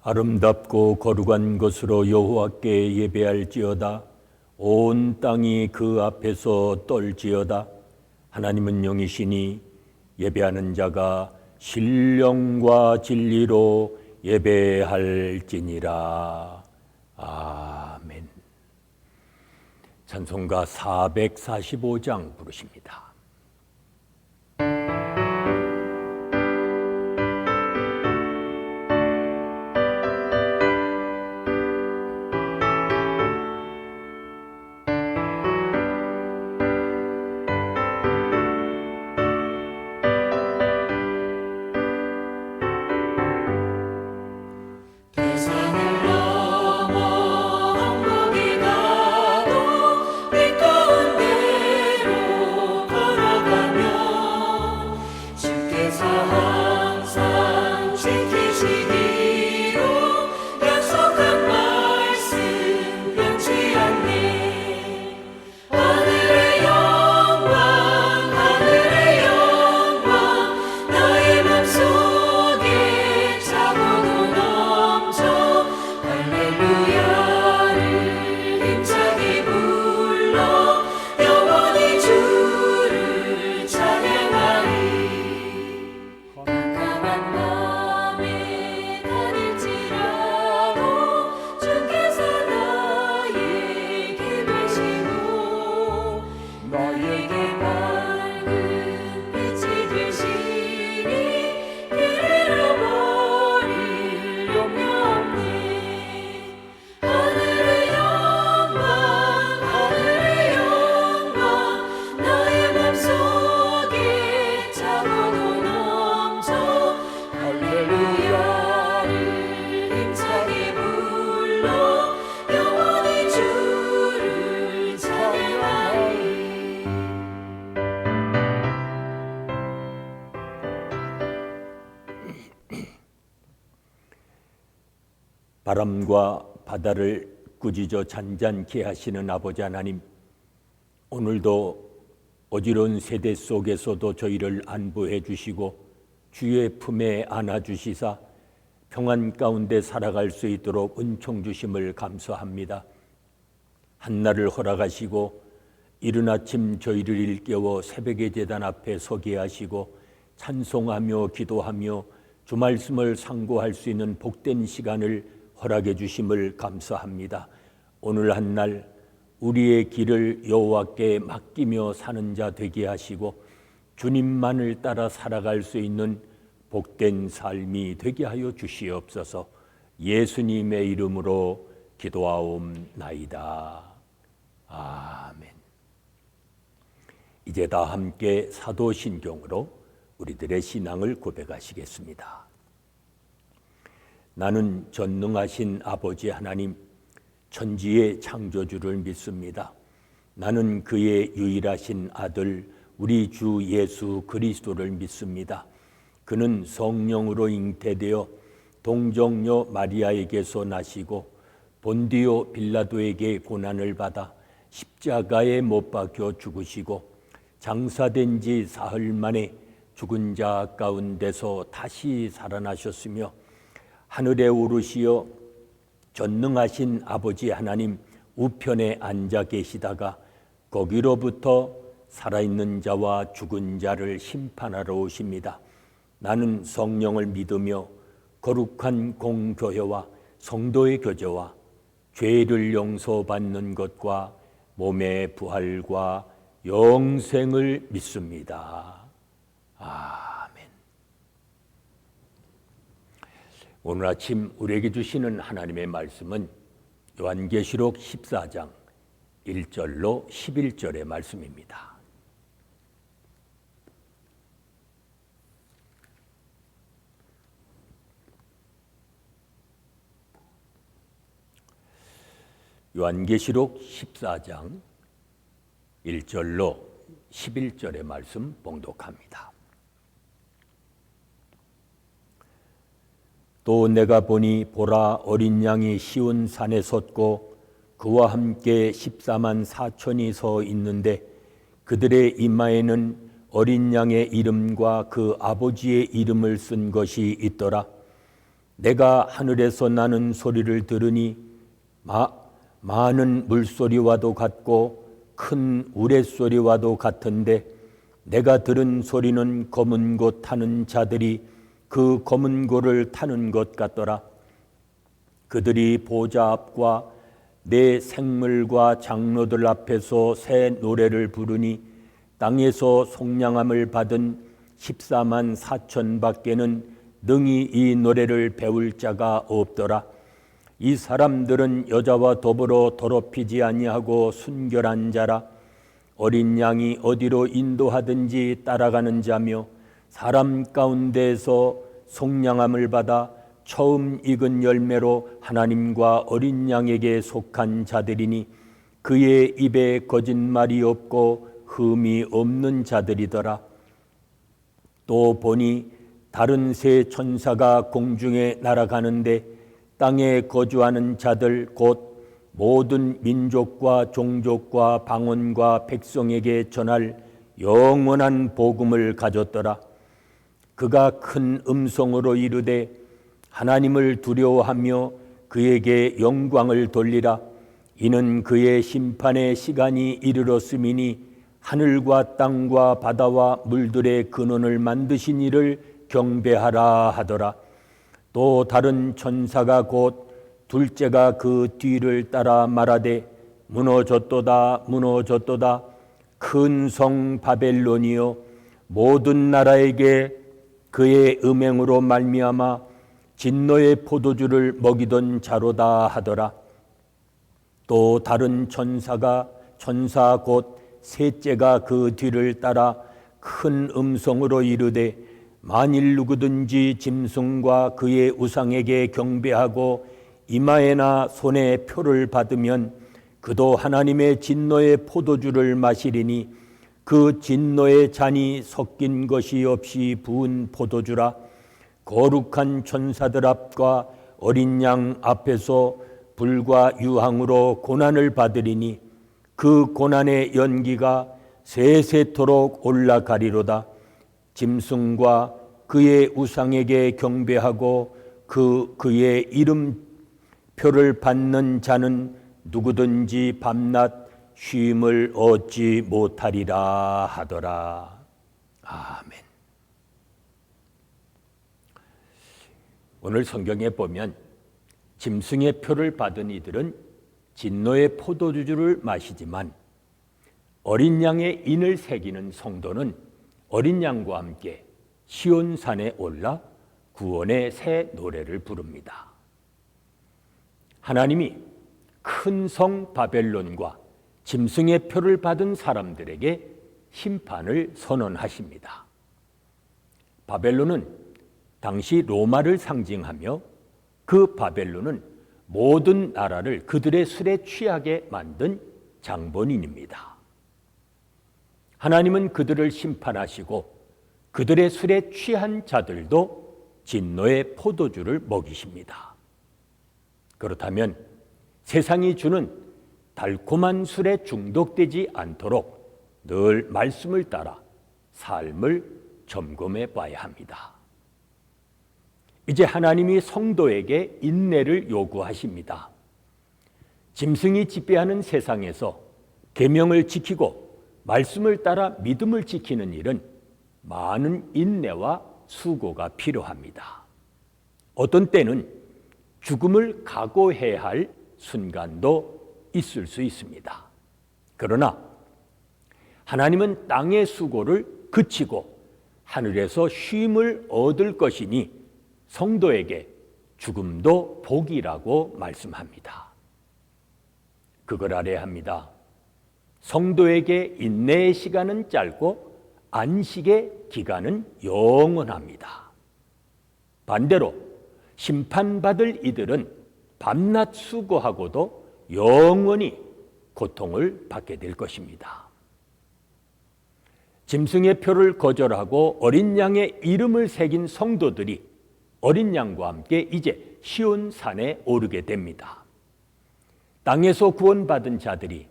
아름답고 거룩한 것으로 여호와께 예배할지어다. 온 땅이 그 앞에서 떨지어다. 하나님은 영이시니 예배하는 자가 신령과 진리로 예배할지니라. 아멘. 찬송가 445장 부르십니다. 바람과 바다를 꾸짖어 잔잔케 하시는 아버지 하나님, 오늘도 어지러운 세대 속에서도 저희를 안부해 주시고 주의 품에 안아주시사 평안 가운데 살아갈 수 있도록 은총 주심을 감사합니다. 한날을 허락하시고 이른 아침 저희를 일깨워 새벽의 제단 앞에 서게 하시고 찬송하며 기도하며 주 말씀을 상고할 수 있는 복된 시간을 허락해 주심을 감사합니다. 오늘 한날 우리의 길을 여호와께 맡기며 사는 자 되게 하시고 주님만을 따라 살아갈 수 있는 복된 삶이 되게 하여 주시옵소서. 예수님의 이름으로 기도하옵나이다. 아멘. 이제 다 함께 사도신경으로 우리들의 신앙을 고백하시겠습니다. 나는 전능하신 아버지 하나님, 천지의 창조주를 믿습니다. 나는 그의 유일하신 아들 우리 주 예수 그리스도를 믿습니다. 그는 성령으로 잉태되어 동정녀 마리아에게서 나시고 본디오 빌라도에게 고난을 받아 십자가에 못 박혀 죽으시고 장사된 지 사흘 만에 죽은 자 가운데서 다시 살아나셨으며 하늘에 오르시어 전능하신 아버지 하나님 우편에 앉아 계시다가 거기로부터 살아있는 자와 죽은 자를 심판하러 오십니다. 나는 성령을 믿으며 거룩한 공교회와 성도의 교제와 죄를 용서받는 것과 몸의 부활과 영생을 믿습니다. 아멘. 오늘 아침 우리에게 주시는 하나님의 말씀은 요한계시록 14장 1절로 11절의 말씀입니다. 요한계시록 14장 1절로 11절의 말씀 봉독합니다. 또 내가 보니 보라 어린 양이 시온 산에 섰고 그와 함께 14만 4천이 서 있는데 그들의 이마에는 어린 양의 이름과 그 아버지의 이름을 쓴 것이 있더라. 내가 하늘에서 나는 소리를 들으니 많은 물소리와도 같고 큰 우레소리와도 같은데 내가 들은 소리는 검은 곶 타는 자들이 그 검은 곶을 타는 것 같더라. 그들이 보좌 앞과 내 생물과 장로들 앞에서 새 노래를 부르니 땅에서 속량함을 받은 14만 4천 밖에는 능히 이 노래를 배울 자가 없더라. 이 사람들은 여자와 더불어 더럽히지 아니하고 순결한 자라. 어린 양이 어디로 인도하든지 따라가는 자며 사람 가운데에서 속량함을 받아 처음 익은 열매로 하나님과 어린 양에게 속한 자들이니 그의 입에 거짓말이 없고 흠이 없는 자들이더라. 또 보니 다른 세 천사가 공중에 날아가는데 땅에 거주하는 자들 곧 모든 민족과 종족과 방언과 백성에게 전할 영원한 복음을 가졌더라. 그가 큰 음성으로 이르되 하나님을 두려워하며 그에게 영광을 돌리라. 이는 그의 심판의 시간이 이르렀음이니 하늘과 땅과 바다와 물들의 근원을 만드신 이를 경배하라 하더라. 또 다른 천사가 곧 둘째가 그 뒤를 따라 말하되 무너졌도다 무너졌도다. 큰 성 바벨론이여 모든 나라에게 그의 음행으로 말미암아 진노의 포도주를 먹이던 자로다 하더라. 또 다른 천사 곧 셋째가 그 뒤를 따라 큰 음성으로 이르되 만일 누구든지 짐승과 그의 우상에게 경배하고 이마에나 손에 표를 받으면 그도 하나님의 진노의 포도주를 마시리니 그 진노의 잔이 섞인 것이 없이 부은 포도주라. 거룩한 천사들 앞과 어린 양 앞에서 불과 유황으로 고난을 받으리니 그 고난의 연기가 세세토록 올라가리로다. 짐승과 그의 우상에게 경배하고 그의 이름표를 받는 자는 누구든지 밤낮 쉼을 얻지 못하리라 하더라. 아멘. 오늘 성경에 보면 짐승의 표를 받은 이들은 진노의 포도주를 마시지만 어린 양의 인을 새기는 성도는 어린 양과 함께 시온산에 올라 구원의 새 노래를 부릅니다. 하나님이 큰 성 바벨론과 짐승의 표를 받은 사람들에게 심판을 선언하십니다. 바벨론은 당시 로마를 상징하며 그 바벨론은 모든 나라를 그들의 술에 취하게 만든 장본인입니다. 하나님은 그들을 심판하시고 그들의 술에 취한 자들도 진노의 포도주를 먹이십니다. 그렇다면 세상이 주는 달콤한 술에 중독되지 않도록 늘 말씀을 따라 삶을 점검해 봐야 합니다. 이제 하나님이 성도에게 인내를 요구하십니다. 짐승이 지배하는 세상에서 계명을 지키고 말씀을 따라 믿음을 지키는 일은 많은 인내와 수고가 필요합니다. 어떤 때는 죽음을 각오해야 할 순간도 있을 수 있습니다. 그러나 하나님은 땅의 수고를 그치고 하늘에서 쉼을 얻을 것이니 성도에게 죽음도 복이라고 말씀합니다. 그걸 알아야 합니다. 성도에게 인내의 시간은 짧고 안식의 기간은 영원합니다. 반대로 심판받을 이들은 밤낮 수고하고도 영원히 고통을 받게 될 것입니다. 짐승의 표를 거절하고 어린 양의 이름을 새긴 성도들이 어린 양과 함께 이제 시온산에 오르게 됩니다. 땅에서 구원받은 자들이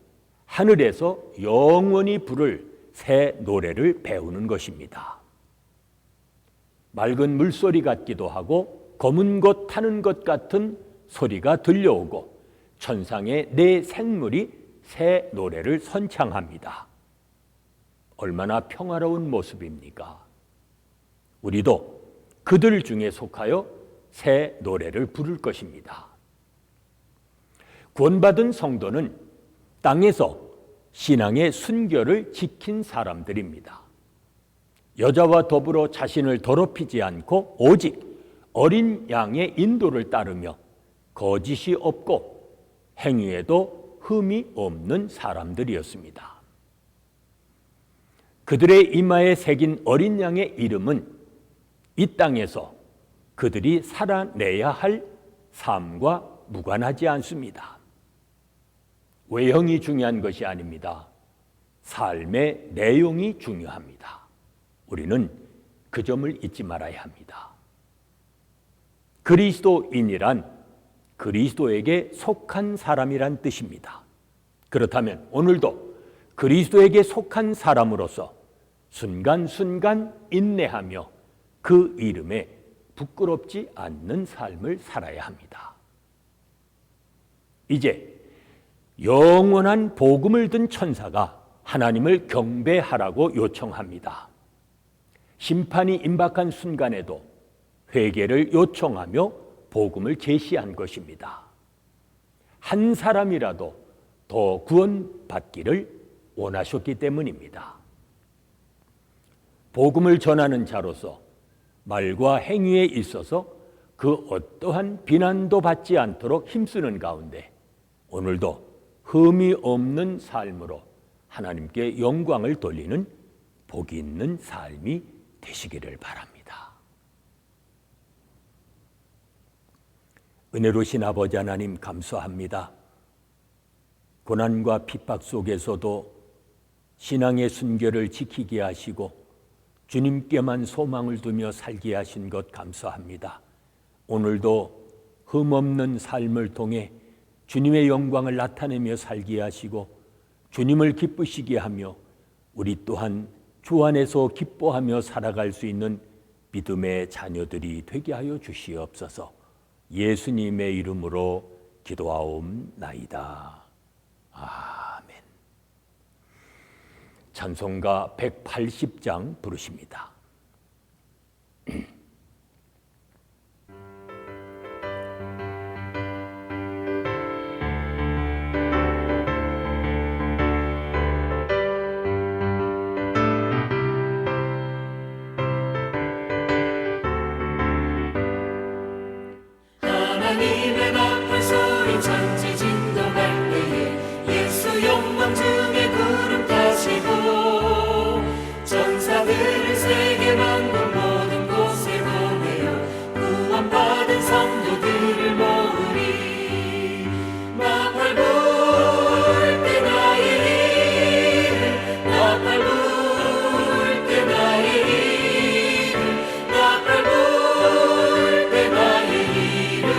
하늘에서 영원히 부를 새 노래를 배우는 것입니다. 맑은 물소리 같기도 하고 검은 것 타는 것 같은 소리가 들려오고 천상의 네 생물이 새 노래를 선창합니다. 얼마나 평화로운 모습입니까? 우리도 그들 중에 속하여 새 노래를 부를 것입니다. 구원받은 성도는 땅에서 신앙의 순결을 지킨 사람들입니다. 여자와 더불어 자신을 더럽히지 않고 오직 어린 양의 인도를 따르며 거짓이 없고 행위에도 흠이 없는 사람들이었습니다. 그들의 이마에 새긴 어린 양의 이름은 이 땅에서 그들이 살아내야 할 삶과 무관하지 않습니다. 외형이 중요한 것이 아닙니다. 삶의 내용이 중요합니다. 우리는 그 점을 잊지 말아야 합니다. 그리스도인이란 그리스도에게 속한 사람이란 뜻입니다. 그렇다면 오늘도 그리스도에게 속한 사람으로서 순간순간 인내하며 그 이름에 부끄럽지 않는 삶을 살아야 합니다. 이제 영원한 복음을 든 천사가 하나님을 경배하라고 요청합니다. 심판이 임박한 순간에도 회개를 요청하며 복음을 제시한 것입니다. 한 사람이라도 더 구원받기를 원하셨기 때문입니다. 복음을 전하는 자로서 말과 행위에 있어서 그 어떠한 비난도 받지 않도록 힘쓰는 가운데 오늘도 흠이 없는 삶으로 하나님께 영광을 돌리는 복이 있는 삶이 되시기를 바랍니다. 은혜로우신 아버지 하나님 감사합니다. 고난과 핍박 속에서도 신앙의 순결을 지키게 하시고 주님께만 소망을 두며 살게 하신 것 감사합니다. 오늘도 흠없는 삶을 통해 주님의 영광을 나타내며 살게 하시고 주님을 기쁘시게 하며 우리 또한 주 안에서 기뻐하며 살아갈 수 있는 믿음의 자녀들이 되게 하여 주시옵소서. 예수님의 이름으로 기도하옵나이다. 아멘. 찬송가 180장 부르십니다. 하나님의 나팔 소리 천지진동할 때에 예수 영광 중에 구름 타시고 전사들을 세계 만국 모든 곳에 보내어 구원받은 성도들을 모으리. 나팔 불 때 나의 이름, 나팔 불 때 나의 이름, 나팔 불 때 나의 이름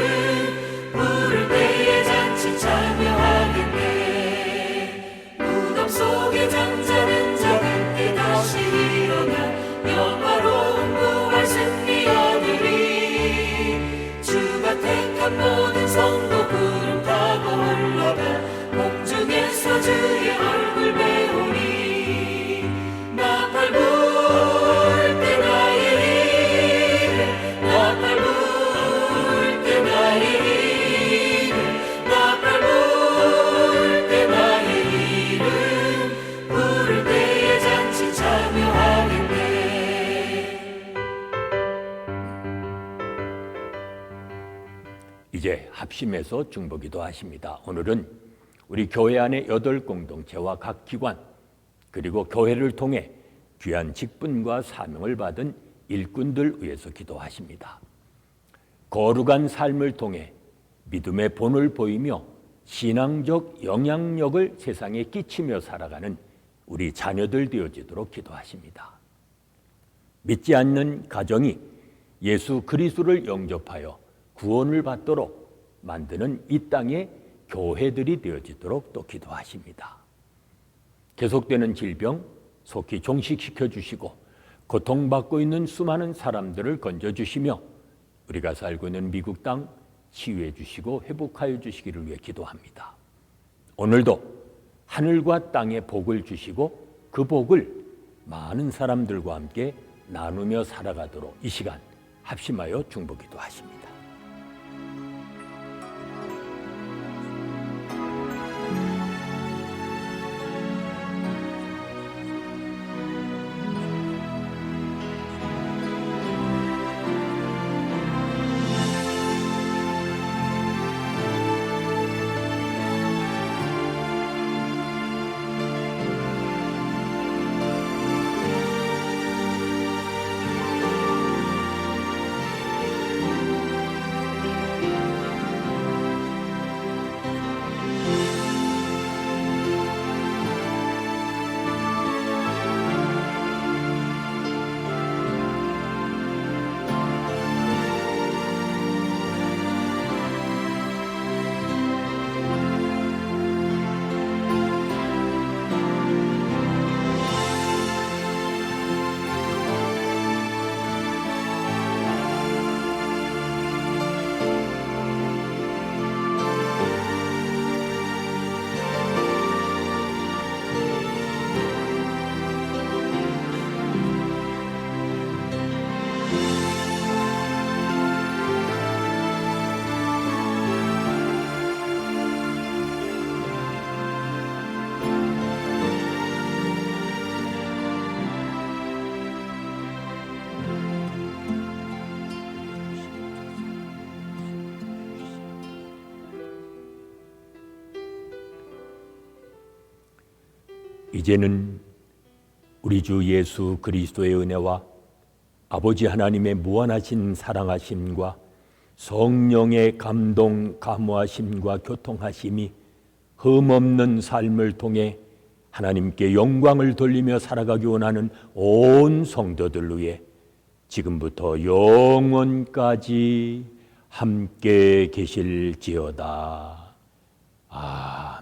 부를 때에 잔치 참여하겠네. 무덤 속에 잠자는 자 그때 다시 일어나 영화로운 부활 승리 얻으리. 주가 택한 모든 성도 구름 타고 올라가 공중에서 주의 얼굴 배우리. 나팔 불 때 나의 이름, 나팔 불 때 나의 이름, 나팔 불 때 나의 이름 부를 때에 잔치 참여하겠네. 이제 합심해서 중보기도 하십니다. 오늘은 우리 교회 안의 8공동체와 각 기관 그리고 교회를 통해 귀한 직분과 사명을 받은 일꾼들 위해서 기도하십니다. 거룩한 삶을 통해 믿음의 본을 보이며 신앙적 영향력을 세상에 끼치며 살아가는 우리 자녀들 되어지도록 기도하십니다. 믿지 않는 가정이 예수 그리스도를 영접하여 구원을 받도록 만드는 이 땅의 교회들이 되어지도록 또 기도하십니다. 계속되는 질병 속히 종식시켜 주시고 고통받고 있는 수많은 사람들을 건져주시며 우리가 살고 있는 미국 땅 치유해 주시고 회복하여 주시기를 위해 기도합니다. 오늘도 하늘과 땅에 복을 주시고 그 복을 많은 사람들과 함께 나누며 살아가도록 이 시간 합심하여 중보기도 하십니다. 이제는 우리 주 예수 그리스도의 은혜와 아버지 하나님의 무한하신 사랑하심과 성령의 감동, 감화심과 교통하심이 흠없는 삶을 통해 하나님께 영광을 돌리며 살아가기 원하는 온 성도들 위해 지금부터 영원까지 함께 계실지어다. 아멘.